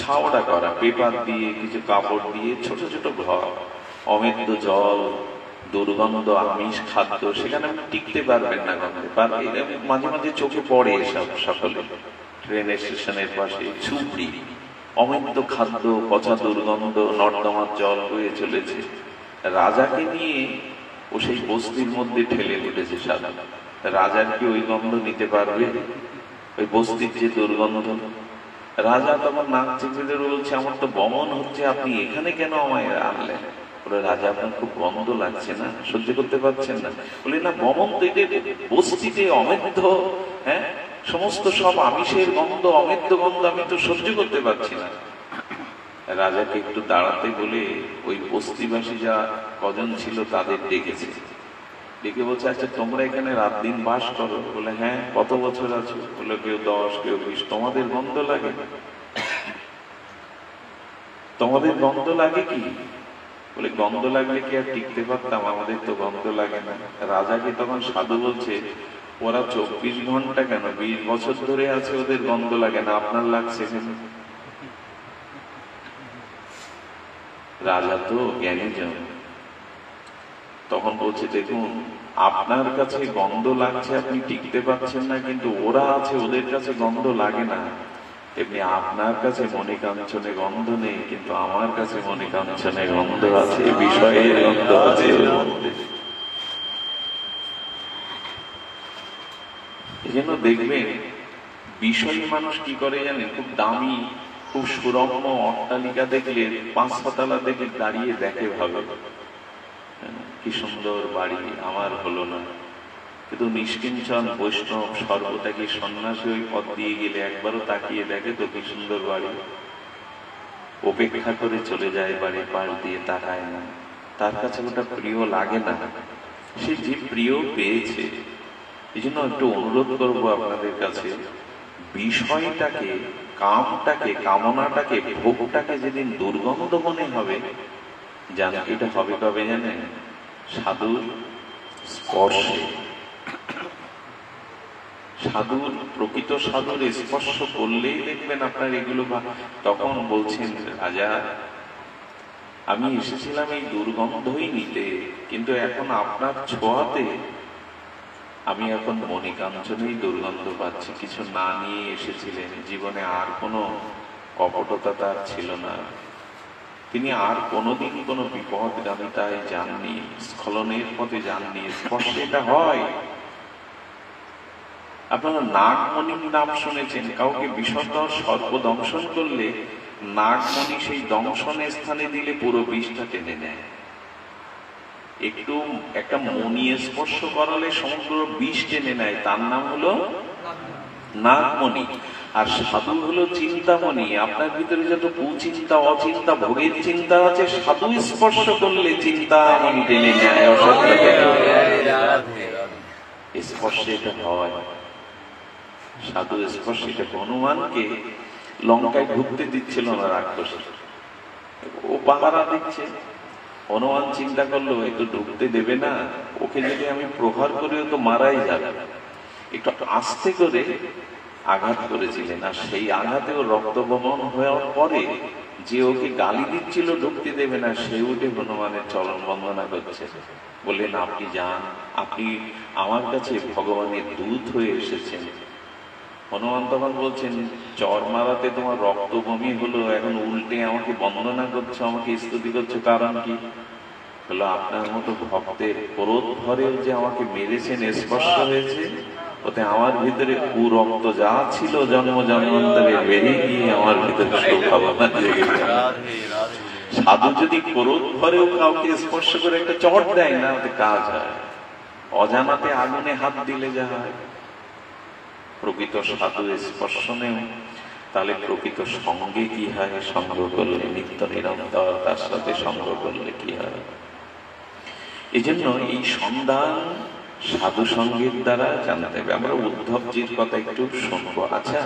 Speaker 1: ছাওড়া করা, পেপার দিয়ে, কিছু কাপড় দিয়ে, ছোট ছোট ঘর, অমেদ্য জল, দুর্গন্ধ আমিষ খাদ্য, সেখানে আপনি টিকতে পারবেন না গন্ধে। মাঝে মাঝে চোখে পড়ে এসব সকলে। ট্রেন স্টেশনের পাশে ঝুপড়ি, অমেদ্য খাদ্য, পচা দুর্গন্ধ, নর্দমার জল বয়ে চলেছে। রাজাকে নিয়ে ও সেই বস্তির মধ্যে ঠেলে উঠেছে সাধু। রাজার কি ওই গন্ধ নিতে পারবে? ওই বস্তির যে দুর্গন্ধ। রাজা তখন নাক চেপে ধরে বলছে, আমার তো বমন হচ্ছে, আপনি এখানে কেন আমায় আনলেন? বলে, রাজা আপনার খুব গন্ধ লাগছে না, সহ্য করতে পারছেন না? বলে, না, বমন তো এটা বস্তিতে অমেদ্য, হ্যাঁ, সমস্ত সব আমিষের গন্ধ, অমেদ্য গন্ধ, আমি তো সহ্য করতে পারছি না। রাজাকে একটু দাঁড়াতে বলে ওই বস্তিবাসী যা কজন ছিল তাদের ডেকেছে। ডেকে বলছে, আচ্ছা তোমরা এখানে রাত দিন বাস করো? বলে, হ্যাঁ। কত বছর আছো? বলে, কেউ 10, কেউ 20। তোমাদের গন্ধ লাগে? তোমাদের গন্ধ লাগে কি? বলে, গন্ধ লাগলে কি আর টিকতে পারতাম? আমাদের তো গন্ধ লাগে না। রাজাকে তখন সাধু বলছে, ওরা 24 ঘন্টা কেন, 20 বছর ধরে আছে, ওদের গন্ধ লাগে না, আপনার লাগছে কেন? রাজা তো জ্ঞানী জন, তখন বলছে, দেখুন, আপনার কাছে গন্ধ লাগছে, আপনি টিকতে পারছেন না, কিন্তু ওরা আছে, ওদের কাছে গন্ধ লাগে না। এমনি আপনার কাছে মণিকাঞ্চনে গন্ধ নেই, কিন্তু আমার কাছে মণিকাঞ্চনে গন্ধ আছে, বিষয়ের গন্ধ আছে। এই জন্য দেখবেন বিষয়ী মানুষ কি করে জানেন? খুব দামি, খুব সুরম্য অট্টালিকা দেখলে, 5 তলা দেখে দাঁড়িয়ে দেখে, ভাবে কি সুন্দর বাড়ি, আমার হলো না। কিন্তু নিষ্কিঞ্চন বৈষ্ণব সর্বত্যাগী সন্ন্যাসী ওই পথ দিয়ে গেলে একবারও তাকিয়ে দেখে তো কি সুন্দর বাড়ি, অপেক্ষা করে চলে যায়, বাড়ির পাশ দিয়ে তাকায় না। তার কাছে ওটা প্রিয় লাগে না, সে যে প্রিয় পেয়েছে। এই জন্য একটু অনুরোধ করবো আপনাদের কাছে, বিষয়টাকে, কামটাকে, কামনাটাকে, ভোগটাকে যেদিন দুর্গন্ধ মনে হবে, জানেন এটা হবে কবে জানেন? সাধুর স্পর্শে। সাধুর, প্রকৃত সাধুর স্পর্শ করলেই দেখবেন আপনার এগুলো। তখন বলছেন, রাজা, আমি এসেছিলাম এই দুর্গন্ধই নিতে, কিন্তু এখন আপনার ছোঁয়াতে আমি এখন মণিকাঞ্চনেই দুর্গন্ধ পাচ্ছি। কিছু না নিয়ে এসেছিলেন, জীবনে আর কোনো কপটতা তার ছিল না, তিনি আর কোনোদিন কোনো বিপদগামিতায় যাননি, স্খলনের পথে যাননি। স্পর্শে এটা হয়। আপনারা নাগমণির নাম শুনেছেন, কাউকে বিষধর সর্প দংশন করলে নাগমণি সেই দংশনের স্থানে দিলে পুরো বিষটা টেনে নেয়। একটু একটা মণি স্পর্শ করালে সমগ্র বিষ টেনে নেয়, তার নাম হলো নাগমণি। আর সাধু হলো চিন্তামণি। আপনার ভিতরে যত কুচিন্তা, অচিন্তা, ভোগের চিন্তা আছে, সাধু স্পর্শ করলে চিন্তামণি টেনে নেয়। স্পর্শে এটা হয়, সাধু স্পর্শে। হনুমানকে লঙ্কায় ঢুকতে দিচ্ছিল না রাক্ষস, ও পাহারা দিচ্ছে। হনুমান চিন্তা করলো, একটু ঢুকতে দেবে না, ওকে যদি আমি প্রহার করি ও তো মারাই যাবে, একটু আস্তে করে আঘাত করেছিলেন, আর সেই আঘাতেও রক্তবমন হওয়ার পরে যে ওকে গালি দিচ্ছিল ঢুকতে দেবে না, সে উঠে হনুমানের চরণ বন্দনা করছে, বললেন আপনি যান, আপনি আমার কাছে ভগবানের দূত হয়ে এসেছেন। হনুমান তখন বলছেন চর মারাতে তোমার রক্ত বমি হলো, এখন উল্টে আমাকে বন্দনা করছো, আমাকে স্তুতি করছো, কারণ কি? বললো আপনার মতো ভক্তের ক্রোধ ভরেও যে আমাকে মেরেছেন, স্পর্শ হয়েছে, ওতে আমার ভিতরে কুরক্ত যা ছিল জন্ম জন্মান্তরে বেরিয়ে গিয়ে আমার ভিতরে সুভাবনা জেগে গেল। সাধু যদি ক্রোধ ভরেও কাউকে স্পর্শ করে একটা চট দেয় না, ওতে কাজ হয়। অজানাতে আগুনে হাত দিলে যা হয়। প্রকৃত সাধু স্পর্শনেও তাহলে প্রকৃত সঙ্গে কি হয়? সঙ্গ করলে নিত্য নিরন্তর তার সাথে সঙ্গ করলে কি হয়? এই জন্য এই সন্ধান সাধু সঙ্গের দ্বারা জানতে হবে। আমরা উদ্ধবজির কথা একটু শুনবো। আচ্ছা,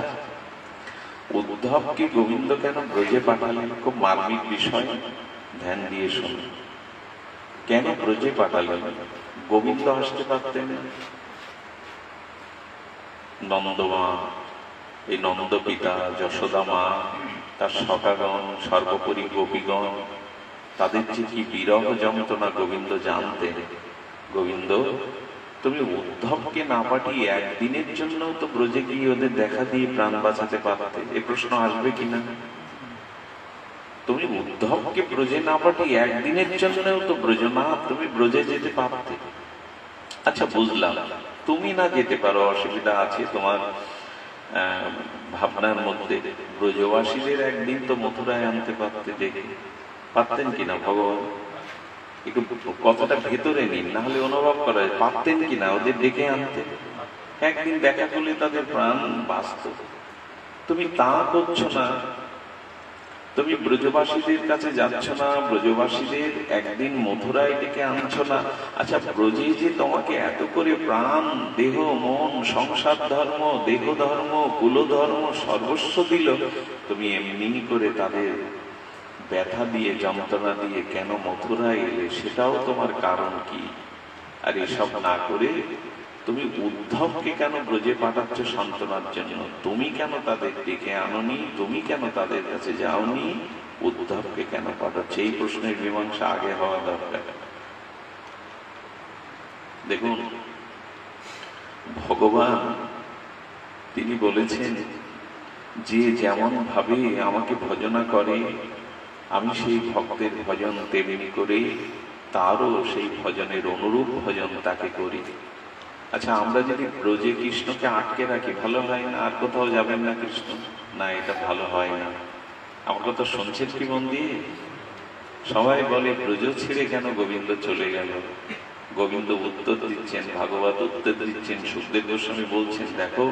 Speaker 1: উদ্ধবকে গোবিন্দ কেন ব্রজে পাঠালেন? খুব মার্মিক বিষয়, ধ্যান দিয়ে শুনুন। কেন ব্রজে পাঠালেন? গোবিন্দ আসতে পারতেন। নন্দমা, এই নন্দ পিতা, যশোদা মা, তার সখাগণ, সর্বোপরি গোপীগণ, তাদের যে কি বিরহ যন্ত্রণা গোবিন্দ জানতেন। গোবিন্দ তুমি উদ্ধবকে না পাঠিয়ে একদিনের জন্য তো ব্রজে গিয়ে ওদের দেখা দিয়ে প্রাণ বাঁচাতে পারতে। এ প্রশ্ন আসবে কিনা? তুমি উদ্ধবকে ব্রজে না পাঠিয়ে একদিনের জন্যও তো ব্রজ না, তুমি ব্রজে যেতে পারতে। আচ্ছা বুঝলাম, তুমি না যেতে পারো, অসুবিধা আছে তোমার ভাবনার মধ্যে। ব্রজবাসীদের একদিন তো মথুরায় আনতে পারতে, দেখে পারতেন কিনা ভগবান? একটু কথাটা ভেতরে নিন, না হলে অনুভব করা যায়। পারতেন কিনা ওদের ডেকে আনতে? একদিন দেখা করলে তাদের প্রাণ বাঁচত। তুমি তা করছো না, তুমি ব্রজবাসীদের কাছে যাচ্ছ না, ব্রজবাসীদের একদিন মথুরায় ডেকে আনছো না। আচ্ছা, ব্রজে যে তোমাকে এত করে প্রাণ, দেহ, মন, সংসার ধর্ম, দেহ ধর্ম, কুল ধর্ম সর্বস্ব দিল, তুমি এমনি করে তাদের ব্যথা দিয়ে, যন্ত্রণা দিয়ে কেন মথুরায় এলে? সেটাও তোমার কারণ কি? আর এসব না করে তুমি উদ্ধবকে কেন ব্রজে পাঠাচ্ছ সান্ত্বনার জন্য? তুমি কেন তাদের ডেকে আনোনি? তুমি কেন তাদের কাছে যাওনি? উদ্ধবকে কেন পাঠাচ্ছ? এই প্রশ্নের মীমাংসা আগে হওয়া দরকার। দেখুন, ভগবান তিনি বলেছেন যে যেমন ভাবে আমাকে ভজনা করে, আমি সেই ভক্তের ভজন তেমনি করে তারও সেই ভজনের অনুরূপ ভজন তাকে করি। আচ্ছা, আমরা যদি ব্রজে কৃষ্ণকে আটকে রাখি, ভালো হয় না? আর কোথাও যাবেন না কৃষ্ণ? না, এটা ভালো হয় না। আমার কথা শুনছেন কি মন দিয়ে? সবাই বলে ব্রজ ছেড়ে কেন গোবিন্দ চলে গেল? গোবিন্দ উত্তর দিচ্ছেন, ভাগবত উত্তর দিচ্ছেন। সুখদেব গোস্বামী বলছেন, দেখো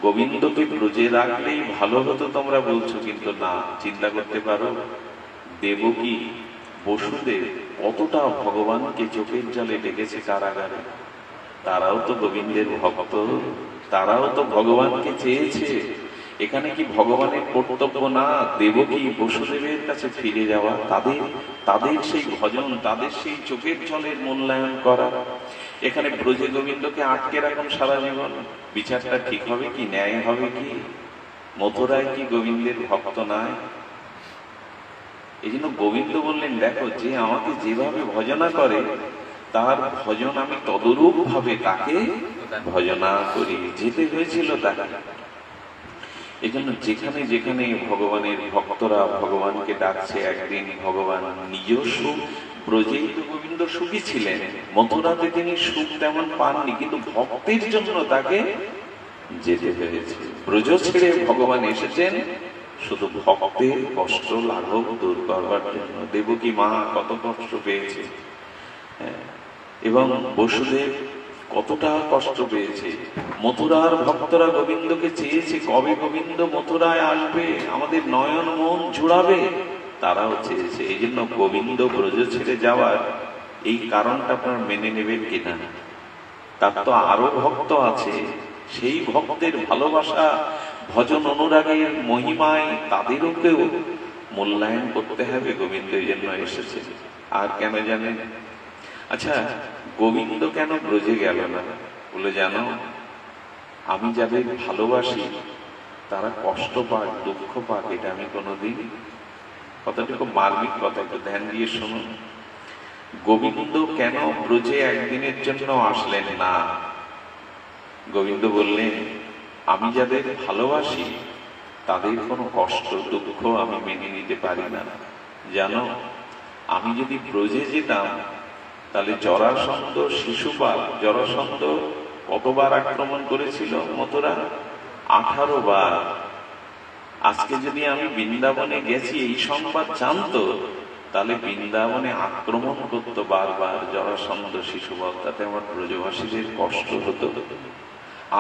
Speaker 1: গোবিন্দকে ব্রজে রাখলেই ভালো হতো তোমরা বলছো, কিন্তু না, চিন্তা করতে পারো দেবকী, বসুদেব কতটা ভগবানকে চোখের জলে ডেকেছে কারাগারে। তারাও তো গোবিন্দের ভক্ত, তারাও তো ভগবানকে চেয়েছে। এখানে কি ভগবানের কর্তব্য না দেবকী বসুদেবের কাছে ফিরে যাওয়া, তাদের সেই ভজন, তাদের সেই চোখের জলের মূল্যায়ন করা? এখানে ব্রজে গোবিন্দকে আটকে রাখুন সারা জীবন, বিচারটা ঠিক হবে কি? ন্যায় হবে কি? মথুরায় কি গোবিন্দের ভক্ত নাই? এই জন্য গোবিন্দ বললেন, দেখো যে আমাকে যেভাবে ভজনা করে তার ভজন আমি তদরূপ ভাবে তাকে ভজনা করি। যেতে হয়েছিল তাকে। এই জন্য যেখানে যেখানে ভগবানের ভক্তরা ভগবানকে ডাকছে, একদিন ভগবান নিজেও সুখ, ব্রজেই তো গোবিন্দ সুখী ছিলেন, মথুরাতে তিনি সুখ তেমন পাননি, কিন্তু ভক্তের জন্য তাকে যেতে হয়েছে। ব্রজ ছেড়ে ভগবান এসেছেন শুধু ভক্তের কষ্ট লাঘব দূর করবার জন্য। দেবকী মা কত কষ্ট পেয়েছে, এবং বসুদেব কতটা কষ্ট পেয়েছে। মথুরার ভক্তরা গোবিন্দকে চেয়েছে, কবে গোবিন্দ মথুরায় আসবে, আমাদের নয়ন মন জুড়াবে, তারাও চেয়েছে। এই জন্য গোবিন্দ ব্রজ ছেড়ে যাওয়ার এই কারণটা আপনারা মেনে নেবেন কিনা? তার তো আরো ভক্ত আছে, সেই ভক্তের ভালোবাসা, ভজন অনুরাগের মহিমায় তাদেরও কেউ মূল্যায়ন করতে হবে। গোবিন্দ এই জন্য এসেছে। আর কেন জানেন? আচ্ছা, গোবিন্দ কেন ব্রজে গেল না? বলে, জানো আমি যাদের ভালোবাসি তারা কষ্ট পাক, দুঃখ পাক, এটা আমি কোনোদিন। কথাটা খুব মার্মিক কথা, একটু ধ্যান দিয়ে শুনুন। গোবিন্দ কেন ব্রজে একদিনের জন্য আসলেন না? গোবিন্দ বললেন, আমি যাদের ভালোবাসি তাদের কোনো কষ্ট দুঃখ আমি মেনে নিতে পারি না। জানো, আমি যদি ব্রজে যেতাম তাহলে জরাসন্ধ, শিশুপাল, জরাসন্ধ কতবার আক্রমণ করেছিল মথুরা? 18 বার। আজকে যদি আমি বৃন্দাবনে গেছি এই সংবাদ জানতো, তাহলে বৃন্দাবনে আক্রমণ করতো বারবার জরাসন্ধ, শিশুপাল, তাতে আমার ব্রজবাসীদের কষ্ট হতো।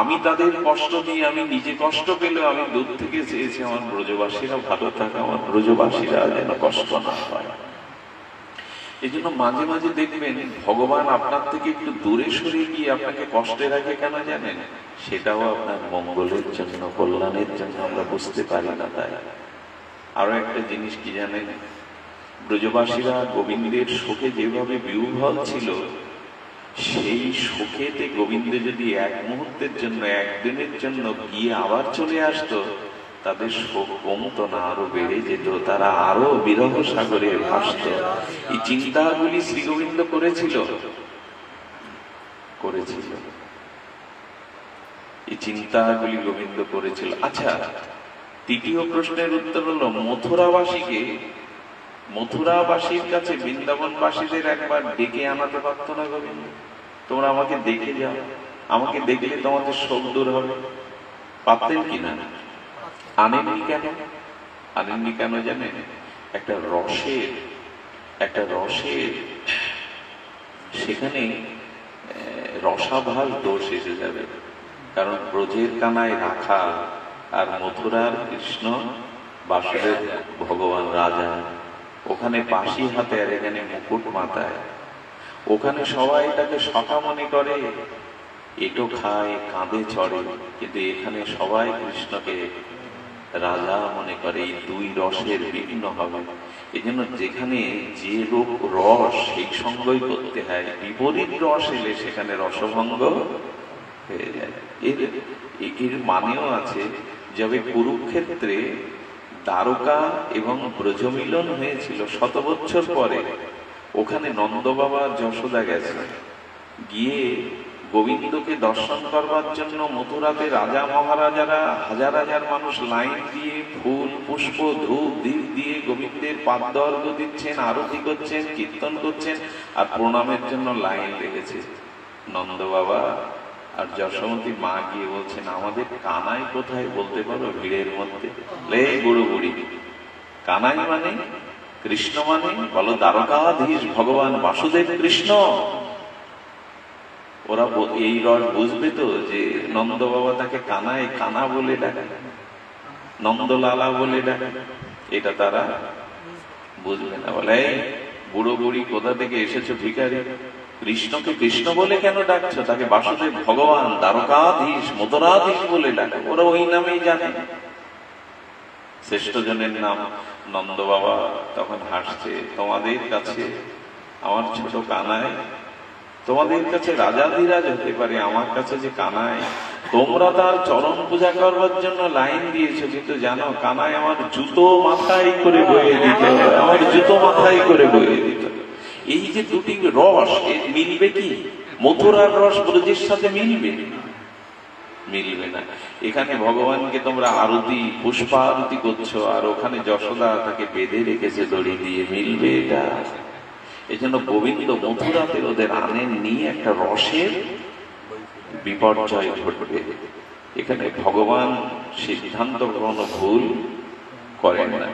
Speaker 1: আমি তাদের কষ্ট দিয়ে আমি নিজে কষ্ট পেলেও আমি দূর থেকে চেয়েছি আমার ব্রজবাসীরা ভালো থাকে, আমার ব্রজবাসীরা যেন কষ্ট না পায়। এই জন্য মাঝে মাঝে দেখবেন ভগবান আপনার থেকে একটু দূরে সরে গিয়ে আপনাকে কষ্টে রাখে, কেন জানেন? সেটাও আপনার মঙ্গলের জন্য, কল্যাণের জন্য, আমরা বুঝতে পারি না। তাই আরো একটা জিনিস কি জানেন, ব্রজবাসীরা গোবিন্দের শোকে যেভাবে বিহ্বল ছিল, সেই শোকেতে গোবিন্দ যদি এক মুহূর্তের জন্য, একদিনের জন্য গিয়ে আবার চলে আসতো, তাদের শোক কমতো না, আরো বেড়ে যেত, তারা আরো বিরহ সাগরে ভাসত। এই চিন্তাগুলি শ্রী গোবিন্দ করেছিল। এই চিন্তাগুলি গোবিন্দ করেছিল। আচ্ছা, তৃতীয় প্রশ্নের উত্তর হলো, মথুরাবাসীর কাছে বৃন্দাবনবাসীদের একবার ডেকে আনাতে পারত না গোবিন্দ? তোমরা আমাকে দেখে যাও, আমাকে দেখলে তোমাদের শোক দূর হবে। পারতেন কিনা? আনেননি কেন জানেন? একটা রসের সেখানে রসাভাস দোষ এসে যাবে। কারণ ব্রজের কানায় রাখা আর মথুরার কৃষ্ণ, বাসুদেব ভগবান রাজা, ওখানে বাঁশি হাতে আর এখানে মুকুট মাথায়। ওখানে সবাই তাকে সখা মনে করে, এটো খায়, কাঁধে চড়ে, কিন্তু এখানে সবাই কৃষ্ণকে রাজা মনে করে। এই দুই রসের বিভিন্ন হবে। এই জন্য যেখানে যে রস, সেই সঙ্গই করতে হয়। বিপরীত রস এলে সেখানে রসভঙ্গ হয়ে যায়। এর মানেও আছে, যবে কুরুক্ষেত্রে দ্বারকা এবং ব্রজমিলন হয়েছিল 100 বছর পরে, ওখানে নন্দ বাবা যশোদা গেছে, গিয়ে গোবিন্দকে দর্শন করবার জন্য মথুরাতে রাজা মহারাজারা হাজার হাজার মানুষ লাইন দিয়ে ফুল, পুষ্প, ধূপ, দীপ দিয়ে গোবিন্দের পাদর্ঘ্য দিচ্ছেন, আরতি করছেন, কীর্তন করছেন, আর প্রণামের জন্য লাইন লেগেছে। নন্দ বাবা আর যশোমতী মা গিয়ে বলছেন, আমাদের কানাই কোথায় বলতে পারো ভিড়ের মধ্যে? লে বুড়ো বুড়ি, কানাই মানে কৃষ্ণ মানে বলো দ্বারকাধীশ ভগবান বাসুদেব কৃষ্ণ। ওরা এই রস বুঝবে তো, যে নন্দ বাবা তাকে কানাই, কানা বলে ডাকে, নন্দলালা বলে ডাকে, এটা তারা বুঝবে না। বলে, এই বুড়ো বুড়ি, কোথা থেকে এসেছো ভিখারি? কৃষ্ণকে কৃষ্ণ বলে কেন ডাকছো? তাকে বাসুদেব ভগবান, দ্বারকাধীশ, মথুরাধীশ বলে ডাকে। ওরা ওই নামেই জানে। শ্রেষ্ঠ জনের নাম নন্দ বাবা তখন হাসছে, তোমাদের কাছে আমার ছোট কানাই, তোমাদের কাছে রাজাধিরাজ হতে পারে, আমার কাছে যে কানাই। তোমরা তার চরণ পূজা করবার জন্য লাইন দিয়েছো, কিন্তু জানো কানাই আমার জুতো মাথায় করে বয়ে দিত, আমার জুতো মাথায় করে বয়ে দিত। এই যে দুটি রস, মিলবে কি? মথুরার রস ব্রজের সাথে মিলবে না। এখানে ভগবানকে তোমরা আরতি, পুষ্পারতি করছো, আর ওখানে যশোদা তাকে বেঁধে রেখেছে দড়ি দিয়ে, মিলবে এটা? এই জন্য গোবিন্দ মথুরাতে ওদের আনেননি, একটা রসের বিপর্যয় ঘটবে। এখানে ভগবান সিদ্ধান্ত কোনো ভুল করেন না।